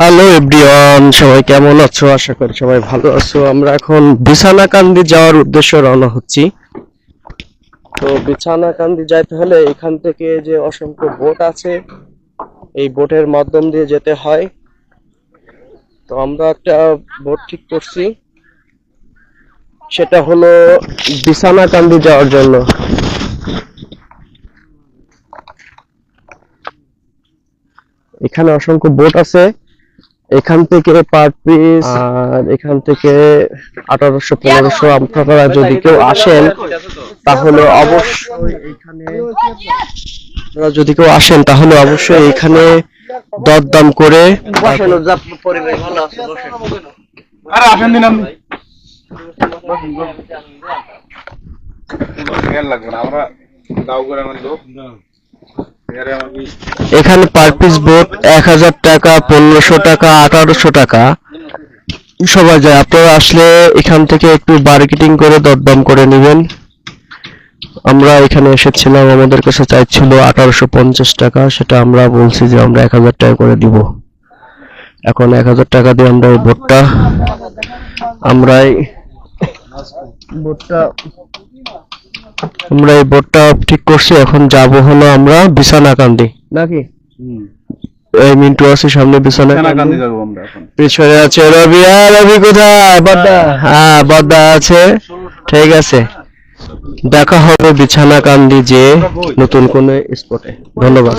Hello everyone, সবাই কেমন আছো? আশা করি সবাই ভালো আছো। আমরা এখন বিছানাকান্দি যাওয়ার উদ্দেশ্যে রওনা হচ্ছি। তো বিছানাকান্দি যাইতে হলে এখান থেকে যে অসংখ্য বোট আছে, এই বোটের মাধ্যম দিয়ে যেতে হয়। তো আমরা একটা বোট ঠিক করছি, সেটা হলো বিছানাকান্দি যাওয়ার জন্য। এখানে অসংখ্য বোট আছে। এখান থেকে পার পিস আর এখান থেকে 1800-1500 আপনারা যদি কেউ আসেন তাহলে অবশ্যই এখানে দরদাম করে এখানে পার পিস বোট 1000 টাকা, 1500 টাকা, 1800 টাকা সবাই যায়। আপনারা আসলে এখান থেকে একটু বার্গেনিং করে দরদাম করে নেবেন। আমরা এখানে এসেছিলাম, আমাদের কাছে চাইছিল 1850 টাকা, সেটা আমরা বলছি যে আমরা 1000 টাকা করে দিব। এখন 1000 টাকা দিয়ে আমরা এই বোটটা ঠিক করছি। এখন যাব হলো আমরা বিছানাকান্দি নাকি এই মিন্টু আছে সামনে, বিছানাকান্দি যাব আমরা। এখন পিছনে আছে রবি। রবি কোথায়? বদ্দা। হ্যাঁ, বদ্দা আছে। ঠিক আছে, দেখা হবে বিছানাকান্দি যে নতুন কোন স্পটে। ধন্যবাদ।